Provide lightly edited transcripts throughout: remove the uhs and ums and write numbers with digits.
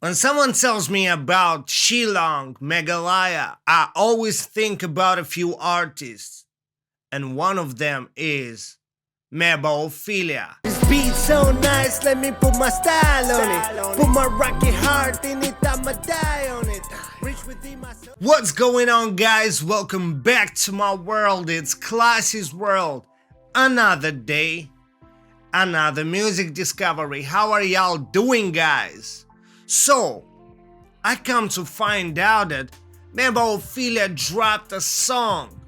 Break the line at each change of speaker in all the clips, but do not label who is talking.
When someone tells me about Shillong, Meghalaya, I always think about a few artists, and one of them is Meba Ofilia.
This beat so nice, let me put my style on it. Put my rocky heart in it, I'ma die on it. Reach within myself.
What's going on, guys? Welcome back to my world. It's Classy's World. Another day, another music discovery. How are y'all doing, guys? So, I come to find out that Meba Ofilia dropped a song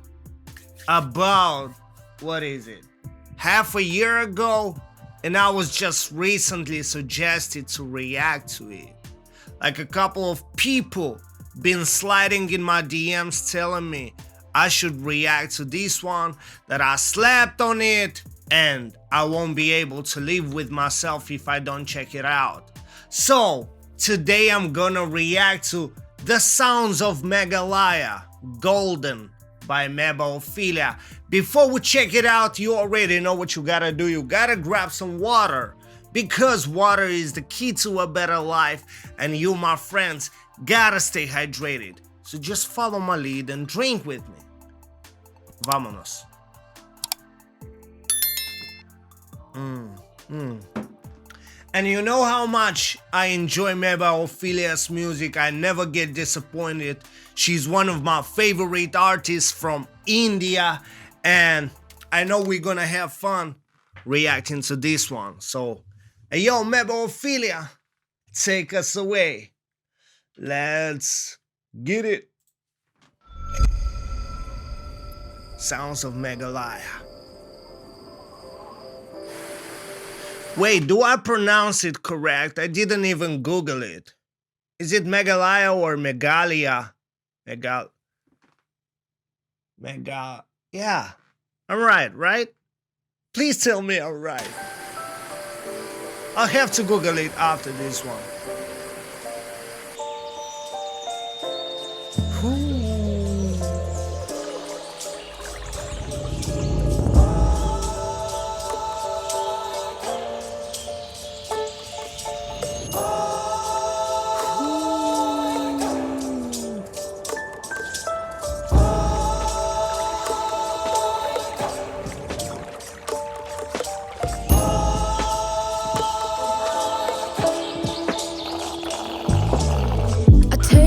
about, what is it, half a year ago, and I was just recently suggested to react to it. Like a couple of people been sliding in my DMs telling me I should react to this one, that I slept on it, and I won't be able to live with myself if I don't check it out. So, today I'm gonna react to the Sounds of Meghalaya, Golden by Meba Ofilia. Before we check it out, you already know what you gotta do. You gotta grab some water, because water is the key to a better life, and you, my friends, gotta stay hydrated. So just follow my lead and drink with me. Vámonos. And you know how much I enjoy Meba Ofilia's music. I never get disappointed. She's one of my favorite artists from India, and I know we're gonna have fun reacting to this one. So, hey yo, Meba Ofilia, take us away. Let's get it. Sounds of Meghalaya. Wait, do I pronounce it correct? I didn't even Google it. Is it Meghalaya or Meghalaya? Yeah, I'm right? Please tell me I'm right. I'll have to Google it after this one.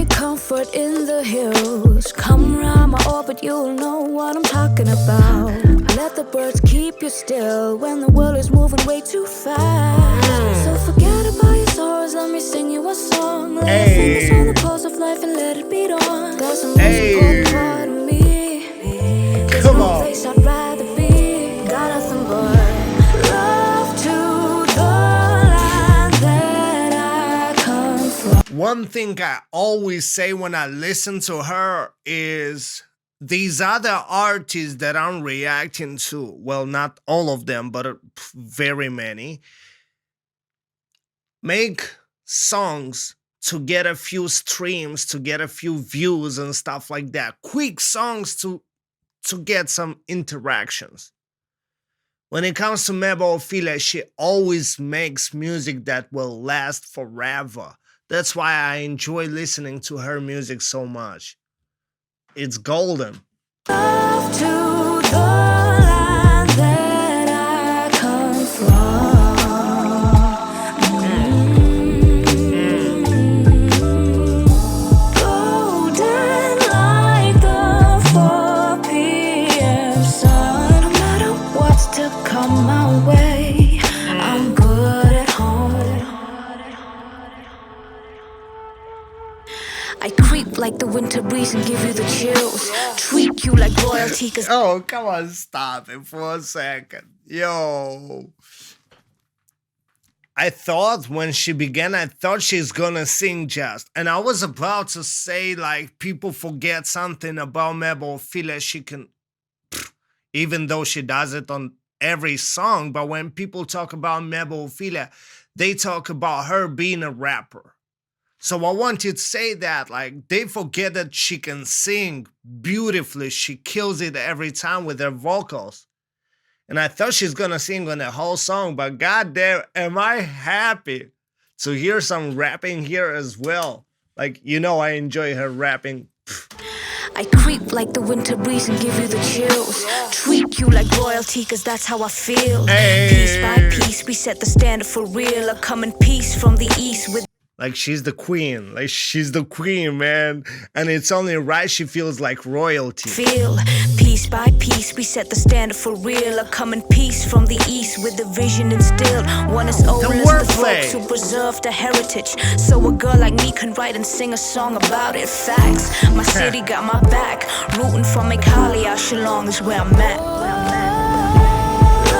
Comfort in the hills. Come round my orbit, you'll know what I'm talking about. Let the birds keep you still when the world is moving way too fast. So forget about your sorrows, let me sing you a song. Lay your fingers on the pulse of life and let it beat on. That's the most important part of me. There's no place I'd rather be. Got nothing but love to the land that I come from.
One thing I always say when I listen to her is these other artists that I'm reacting to, well, not all of them, but very many, make songs to get a few streams, to get a few views and stuff like that. Quick songs to get some interactions. When it comes to Meba Ofilia, she always makes music that will last forever. That's why I enjoy listening to her music so much. It's golden.
Love to the land that I come from. Golden like the 4 p.m. sun. No matter what's to come my way, I'm good at home. I creep like the winter breeze and give you the chills. Treat you like royalty, cause
oh, come on, stop it for a second. Yo. I thought when she began, I thought she's gonna sing just. And I was about to say, like, people forget something about Meba Ofilia. She can, even though she does it on every song, but when people talk about Meba Ofilia, they talk about her being a rapper. So I want you to say that, like, they forget that she can sing beautifully. She kills it every time with her vocals. And I thought she's gonna sing on the whole song, but goddamn, am I happy to hear some rapping here as well. Like, you know, I enjoy her rapping.
I creep like the winter breeze and give you the chills. Treat you like royalty, cause that's how I feel.
Hey.
Piece by piece, we set the standard for real. I come in peace from the east with
Like, she's the queen. Like, she's the queen, man. And it's only right she feels like royalty.
feel. Piece by piece, we set the standard for real. I come in peace from the east with the vision instilled. One is old as the
wordplay.
folks who preserve the heritage. So a girl like me can write and sing a song about it. Facts, my city got my back. Rooting for Meghalaya, Shillong is where I'm at.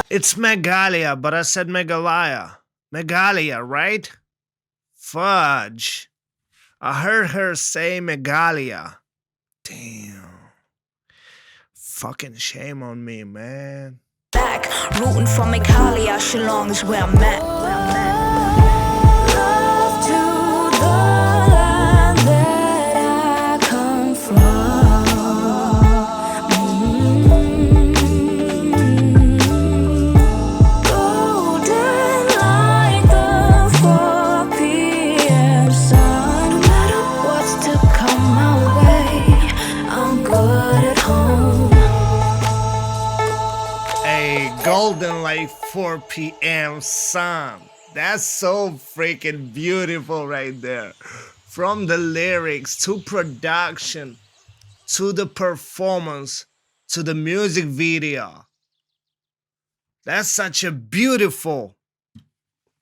It's Meghalaya, but I said Meghalaya. Meghalaya, right? Fudge. I heard her say Meghalaya. Damn. Fucking shame on me, man.
Back, rooting for Meghalaya, Shillong is where I'm at. Love to the land that I come from. Golden like the 4 p.m. sun. No matter what's to come my way, I'm good at home.
Golden like 4 p.m. sun. That's so freaking beautiful right there. From the lyrics to production to the performance to the music video. That's such a beautiful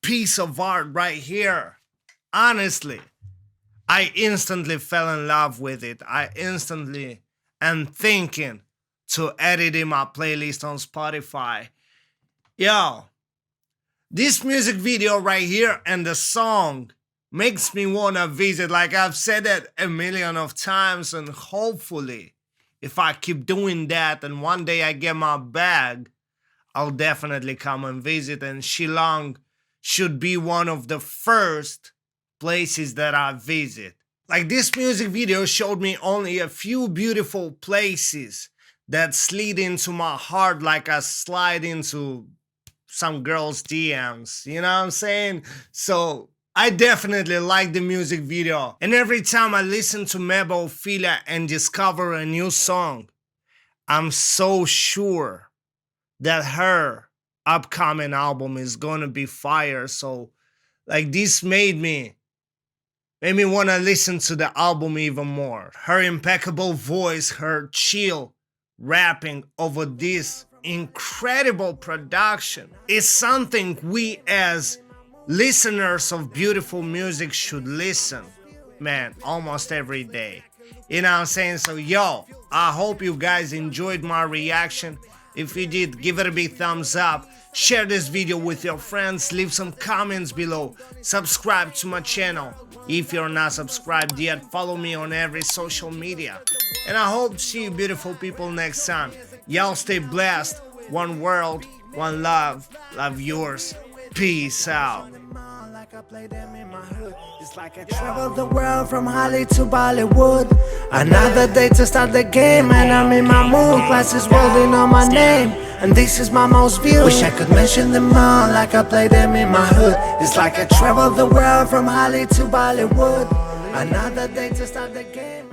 piece of art right here. Honestly, I instantly fell in love with it. I instantly am thinking to edit in my playlist on Spotify. Yo, this music video right here and the song makes me wanna visit. Like, I've said that a million of times, and hopefully if I keep doing that and one day I get my bag, I'll definitely come and visit, and Shillong should be one of the first places that I visit. Like, this music video showed me only a few beautiful places that slid into my heart like I slide into some girl's DMs, you know what I'm saying? So I definitely like the music video. And every time I listen to Meba Ofilia and discover a new song, I'm so sure that her upcoming album is gonna be fire. So like, this made me want to listen to the album even more. Her impeccable voice, her chill rapping over this incredible production is something we as listeners of beautiful music should listen, man, almost every day. You know what I'm saying? So yo, I hope you guys enjoyed my reaction. If you did, give it a big thumbs up, share this video with your friends, leave some comments below, subscribe to my channel if you're not subscribed yet, follow me on every social media. And I hope to see you beautiful people next time. Y'all stay blessed. One world, one love. Love yours. Peace out.
It's like I traveled the world from Holly to Bollywood. Another day to start the game, and I'm in my mood. Classes rolling on my name, and this is my most view. Wish I could mention them all like I play them in my hood. It's like I traveled the world from Holly to Bollywood. Another day to start the game.